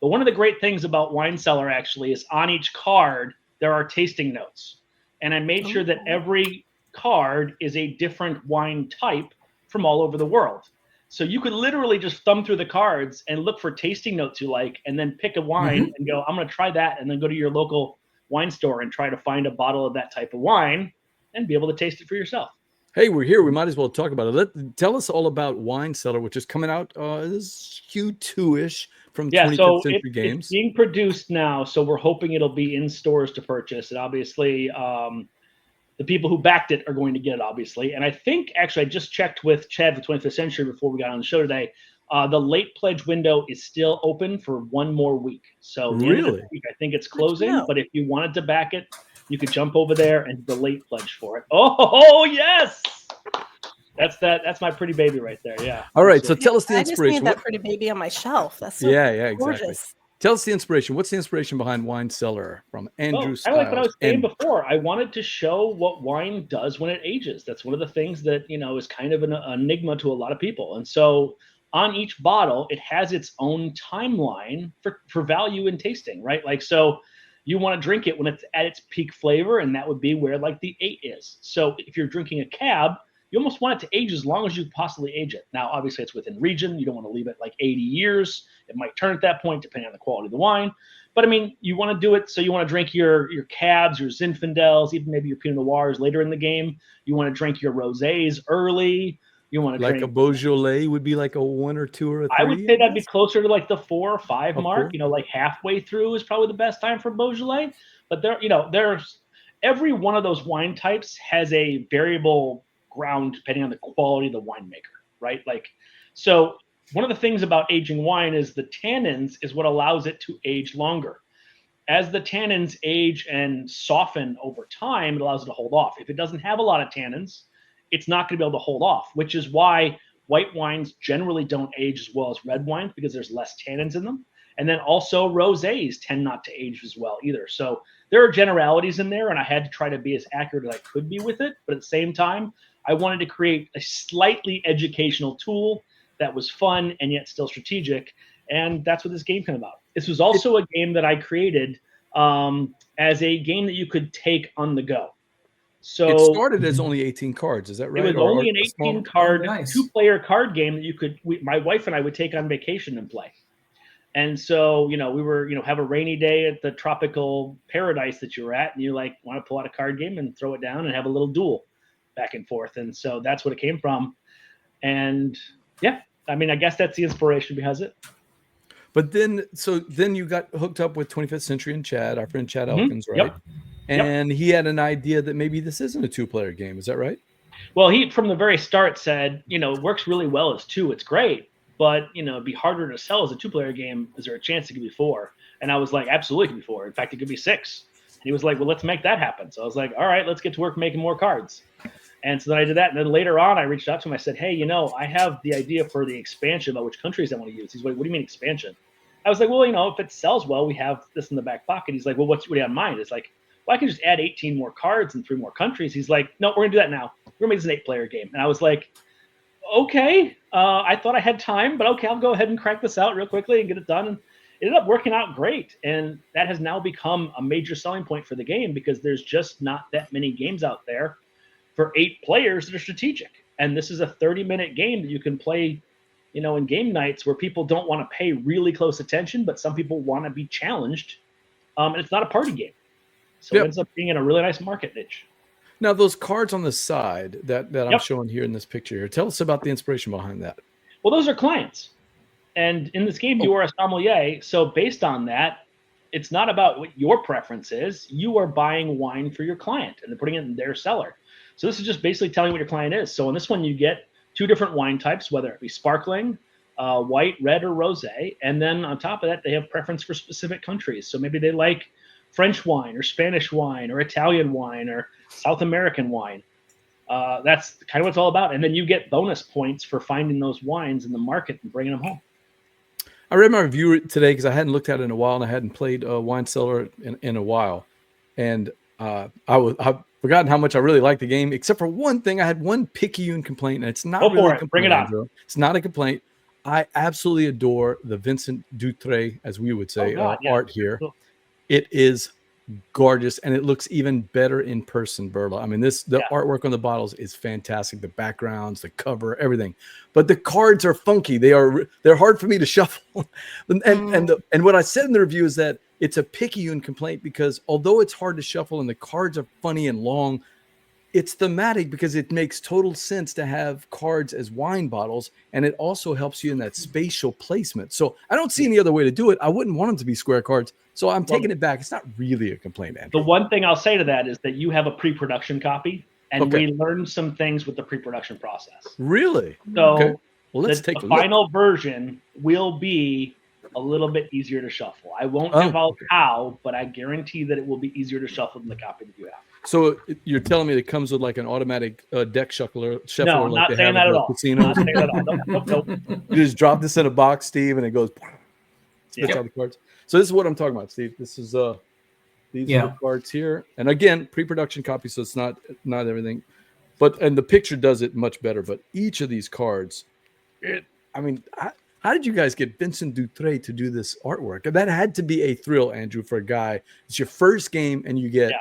But one of the great things about Wine Cellar actually is on each card, there are tasting notes. And I made sure that every card is a different wine type from all over the world. So you could literally just thumb through the cards and look for tasting notes you like, and then pick a wine and go, I'm going to try that. And then go to your local wine store and try to find a bottle of that type of wine and be able to taste it for yourself. Hey, we're here. We might as well talk about it. Tell us all about Wine Cellar, which is coming out this Q2-ish from 25th Century Games. It's being produced now, so we're hoping it'll be in stores to purchase. And obviously, the people who backed it are going to get it, obviously. And I think, actually, I just checked with Chad for 25th Century before we got on the show today. The late pledge window is still open for one more week. So the end of the week, I think it's closing. But if you wanted to back it, you could jump over there and do the late pledge for it. Oh yes, that's my pretty baby right there. Yeah. All right. So tell us the inspiration. I just need that pretty baby on my shelf. That's so exactly. gorgeous. Tell us the inspiration. What's the inspiration behind Wine Cellar from Andrew Stiles? I like what I was saying before. I wanted to show what wine does when it ages. That's one of the things that, is kind of an enigma to a lot of people. And so on each bottle, it has its own timeline for value and tasting, right? Like, so you want to drink it when it's at its peak flavor, and that would be where like the 8 is. So if you're drinking a cab, you almost want it to age as long as you could possibly age it. Now, obviously, it's within region. You don't want to leave it like 80 years. It might turn at that point, depending on the quality of the wine. But I mean, you want to do it so you want to drink your cabs, your Zinfandels, even maybe your Pinot Noirs later in the game. You want to drink your rosés early. You want to drink a Beaujolais would be like a 1 or 2 or a 3. I would say that'd be closer to like the 4 or 5 mark. Like halfway through is probably the best time for Beaujolais. But there's every one of those wine types has a variable ground depending on the quality of the winemaker, right? Like, so one of the things about aging wine is the tannins is what allows it to age longer. As the tannins age and soften over time, it allows it to hold off. If it doesn't have a lot of tannins, it's not going to be able to hold off, which is why white wines generally don't age as well as red wines because there's less tannins in them. And then also rosés tend not to age as well either. So there are generalities in there, and I had to try to be as accurate as I could be with it. But at the same time, I wanted to create a slightly educational tool that was fun and yet still strategic. And that's what this game came about. This was also a game that I created as a game that you could take on the go. So it started as only 18 cards. Is that right? It was only an 18-card, 2-player card game that my wife and I would take on vacation and play. And so, we were, have a rainy day at the tropical paradise that you were at, and you want to pull out a card game and throw it down and have a little duel back and forth. And so that's what it came from. And yeah, I mean, I guess that's the inspiration behind it. But then you got hooked up with 25th Century and Chad, our friend Chad Elkins, right? Yep. And he had an idea that maybe this isn't a 2-player game. Is that right? Well, he, from the very start, said, it works really well as 2. It's great, but, it'd be harder to sell as a 2-player game. Is there a chance it could be 4? And I was like, absolutely, it could be 4. In fact, it could be 6. And he was like, well, let's make that happen. So I was like, all right, let's get to work making more cards. And so then I did that. And then later on, I reached out to him. I said, hey, I have the idea for the expansion about which countries I want to use. He's like, what do you mean expansion? I was like, well, if it sells well, we have this in the back pocket. He's like, well, what do you have in mind? It's like, well, I can just add 18 more cards and 3 more countries. He's like, no, we're going to do that now. We're going to make this an 8-player game. And I was like, okay. I thought I had time, but okay, I'll go ahead and crack this out real quickly and get it done. And it ended up working out great. And that has now become a major selling point for the game because there's just not that many games out there for 8 players that are strategic. And this is a 30-minute game that you can play, in game nights where people don't want to pay really close attention, but some people want to be challenged. And it's not a party game. So It ends up being in a really nice market niche. Now, those cards on the side that I'm showing here in this picture here, tell us about the inspiration behind that. Well, those are clients. And in this game, you are a sommelier. So based on that, it's not about what your preference is. You are buying wine for your client and they're putting it in their cellar. So this is just basically telling what your client is. So in this one, you get 2 different wine types, whether it be sparkling, white, red, or rosé. And then on top of that, they have preference for specific countries. So maybe they like French wine or Spanish wine or Italian wine or South American wine. That's kind of what it's all about. And then you get bonus points for finding those wines in the market and bringing them home. I read my review today because I hadn't looked at it in a while and I hadn't played Wine Cellar in a while. And I've forgotten how much I really liked the game, except for one thing. I had one picayune complaint, and it's not really a complaint. Bring it on. It's not a complaint. I absolutely adore the Vincent Dutré, as we would say, art here. Cool. It is gorgeous, and it looks even better in person, Berla. I mean, the artwork on the bottles is fantastic. The backgrounds, the cover, everything. But the cards are funky. They're hard for me to shuffle. and what I said in the review is that it's a Picayune complaint because although it's hard to shuffle and the cards are funny and long, it's thematic because it makes total sense to have cards as wine bottles, and it also helps you in that spatial placement. So I don't see any other way to do it. I wouldn't want them to be square cards. So I'm taking it back. It's not really a complaint, Andrew. The one thing I'll say to that is that you have a pre-production copy, and we learned some things with the pre-production process. Really? So well, let's take a look. The final version will be a little bit easier to shuffle. I won't give out how, but I guarantee that it will be easier to shuffle than the copy that you have. So you're telling me it comes with like an automatic deck shuffler? No, like not saying that at all. Not saying that at all. Nope. You just drop this in a box, Steve, and it goes spits out the cards. So this is what I'm talking about, Steve. This is these are the cards here, and again, pre-production copy, so it's not everything, and the picture does it much better. But each of these cards, how did you guys get Vincent Dutré to do this artwork? That had to be a thrill, Andrew, for a guy. It's your first game, and you get.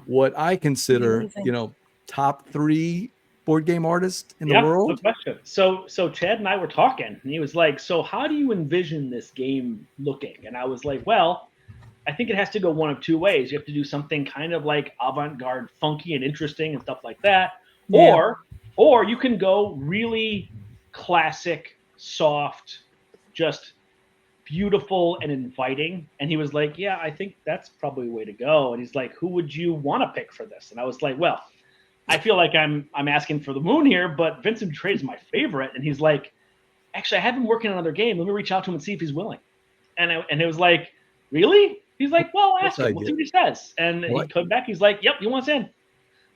What I consider, top 3 board game artist in the world. Good question. So Chad and I were talking, and he was like, "So how do you envision this game looking?" And I was like, "Well, I think it has to go one of two ways. You have to do something kind of like avant-garde, funky, and interesting, and stuff like that, or you can go really classic, soft, just." Beautiful and inviting." And he was like, "Yeah, I think that's probably the way to go." And he's like, "Who would you want to pick for this?" And I was like, "Well, I feel like I'm asking for the moon here, but Vincent Dutré is my favorite." And he's like, "Actually, I have him working on another game. Let me reach out to him and see if he's willing." And it was like, "Really?" He's like, "Well, ask him. We'll see what he says." And he came back. He's like, "Yep, he wants in."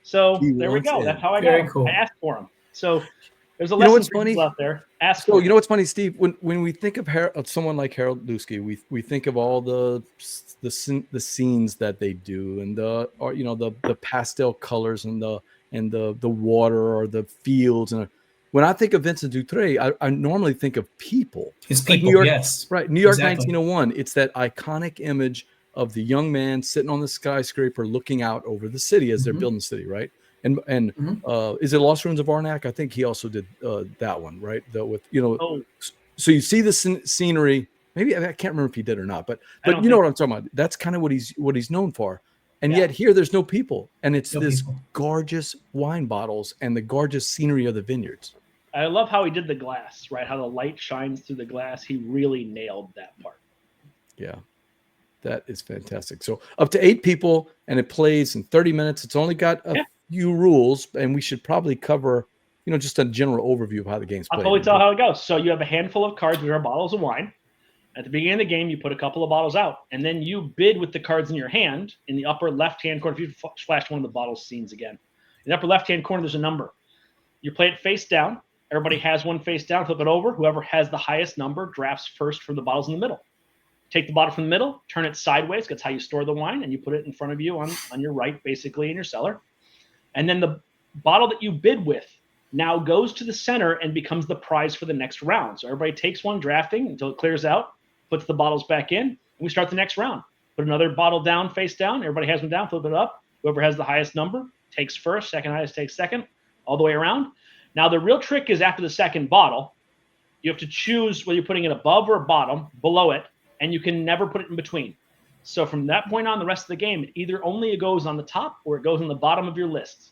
So there we go. That's how I got him. Cool. I asked for him. So there's a lesson for people out there. So you know what's funny, Steve? When we think of someone like Harold Lusky, we think of all the scenes that they do, and the pastel colors and the water or the fields. And when I think of Vincent Dutré, I normally think of people. His people, New York, yes, right. New York, 1901. It's that iconic image of the young man sitting on the skyscraper looking out over the city as they're building the city, right? And is it Lost Ruins of Arnak? I think he also did that one, right? So you see the scenery. Maybe I can't remember if he did or not, but you know what I'm talking about. That's kind of what he's known for. And yet here there's no people, and it's gorgeous wine bottles and the gorgeous scenery of the vineyards. I love how he did the glass, right? How the light shines through the glass. He really nailed that part. Yeah. That is fantastic. So up to 8 people, and it plays in 30 minutes. It's only got a few rules, and we should probably cover, just a general overview of how the game's played. I'll totally tell how it goes. So you have a handful of cards, which are bottles of wine. At the beginning of the game, you put a couple of bottles out, and then you bid with the cards in your hand in the upper left-hand corner. If you flash one of the bottles scenes again, in the upper left-hand corner, there's a number. You play it face down. Everybody has one face down. Flip it over. Whoever has the highest number drafts first from the bottles in the middle. Take the bottle from the middle, turn it sideways. That's how you store the wine, and you put it in front of you on your right, basically in your cellar. And then the bottle that you bid with now goes to the center and becomes the prize for the next round. So everybody takes one drafting until it clears out, puts the bottles back in, and we start the next round. Put another bottle down, face down. Everybody has one down, flip it up. Whoever has the highest number takes first, second highest takes second, all the way around. Now, the real trick is after the second bottle, you have to choose whether you're putting it above or below it, and you can never put it in between. So from that point on, the rest of the game, it either only goes on the top or it goes on the bottom of your list.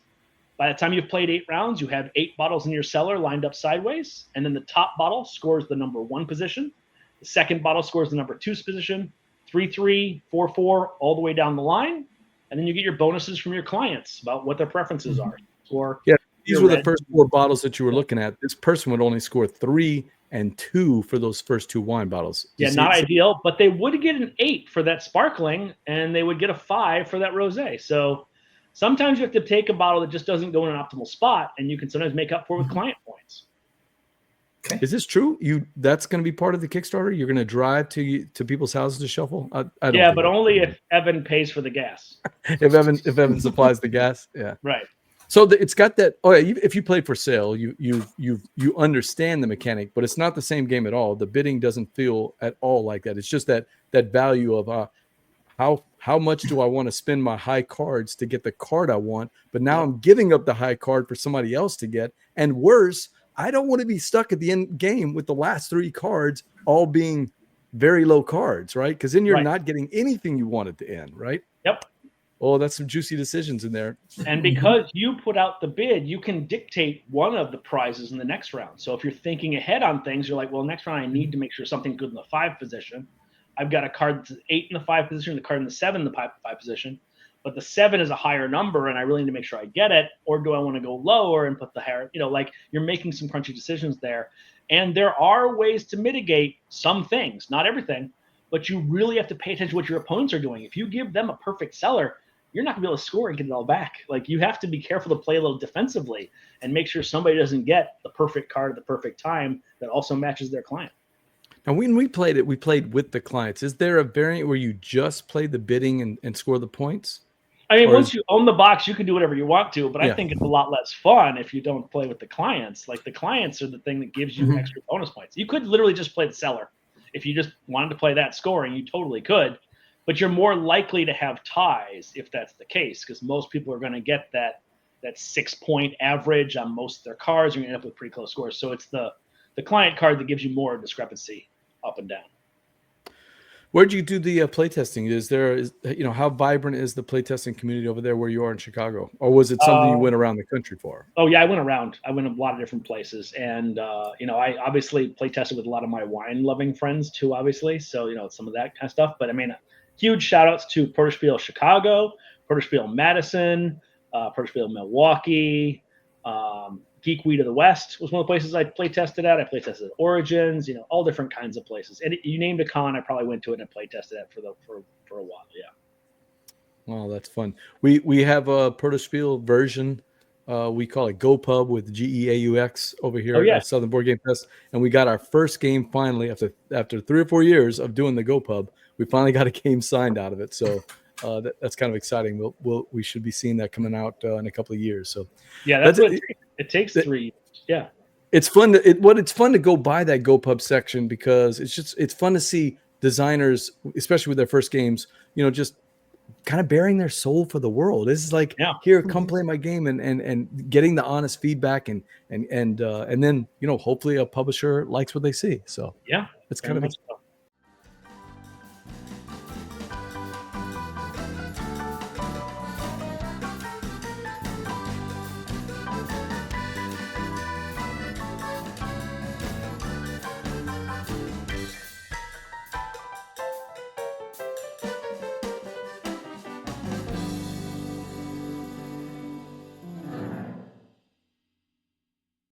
By the time you've played 8 rounds, you have 8 bottles in your cellar lined up sideways, and then the top bottle scores the number 1 position. The second bottle scores the number 2 position, 3-3, 4-4, all the way down the line. And then you get your bonuses from your clients about what their preferences are. Or these were the first 4 bottles that you were looking at. This person would only score 3 and 2 for those first 2 wine bottles. Not ideal, but they would get an 8 for that sparkling, and they would get a 5 for that rosé. So sometimes you have to take a bottle that just doesn't go in an optimal spot, and you can sometimes make up for it with client points. Okay. Is this true? That's going to be part of the Kickstarter? You're going to drive to people's houses to shuffle? I don't. Yeah, but only if Evan pays for the gas. if Evan supplies the gas, yeah. Right. So it's got that. Oh yeah, if you played for sale, you understand the mechanic, but it's not the same game at all. The bidding doesn't feel at all like that. It's just that value of how much do I want to spend my high cards to get the card I want, but now I'm giving up the high card for somebody else to get, and worse, I don't want to be stuck at the end game with the last 3 cards all being very low cards, right? Because then you're not getting anything you want at the end, right? Yep. Oh, that's some juicy decisions in there. And because you put out the bid, you can dictate one of the prizes in the next round. So if you're thinking ahead on things, you're like, well, next round I need to make sure something good in the 5 position. I've got a card that's 8 in the 5 position, the card in the 7 in the 5 position, but the 7 is a higher number, and I really need to make sure I get it. Or do I want to go lower and put the higher? Like you're making some crunchy decisions there, and there are ways to mitigate some things, not everything, but you really have to pay attention to what your opponents are doing. If you give them a perfect Cellar, you're not gonna be able to score and get it all back. Like you have to be careful to play a little defensively and make sure somebody doesn't get the perfect card at the perfect time that also matches their client. Now, when we played it, we played with the clients. Is there a variant where you just play the bidding and score the points? I mean, once you own the box, you can do whatever you want to, but I think it's a lot less fun if you don't play with the clients. Like the clients are the thing that gives you extra bonus points. You could literally just play the Cellar. If you just wanted to play that scoring, you totally could. But you're more likely to have ties if that's the case, because most people are going to get that 6-point average on most of their cards. You're going to end up with pretty close scores. So it's the client card that gives you more discrepancy up and down. Where'd you do the playtesting? Is there, how vibrant is the playtesting community over there where you are in Chicago? Or was it something you went around the country for? Oh, yeah, I went around. I went a lot of different places. And, I obviously playtested with a lot of my wine-loving friends too, obviously. So, some of that kind of stuff. But, I mean, huge shout-outs to Porterspiel Chicago, Porterspiel Madison, Porterspiel Milwaukee, Geek Weed of the West was one of the places I play tested at. I play tested at Origins, all different kinds of places. And you named a con, I probably went to it and play tested at for a while. Yeah. Oh, that's fun. We have a Porterspiel version. We call it Go Pub with GEAUX over here at Southern Board Game Fest, and we got our first game finally after 3 or 4 years of doing the Go Pub. We finally got a game signed out of it. So. That's kind of exciting. We should be seeing that coming out in a couple of years. So yeah, that's what it takes 3 years. Yeah, it's fun. It's fun to go by that GoPub section because it's fun to see designers, especially with their first games, just kind of bearing their soul for the world. This is like, here, come play my game and getting the honest feedback and then hopefully a publisher likes what they see. So yeah, it's kind of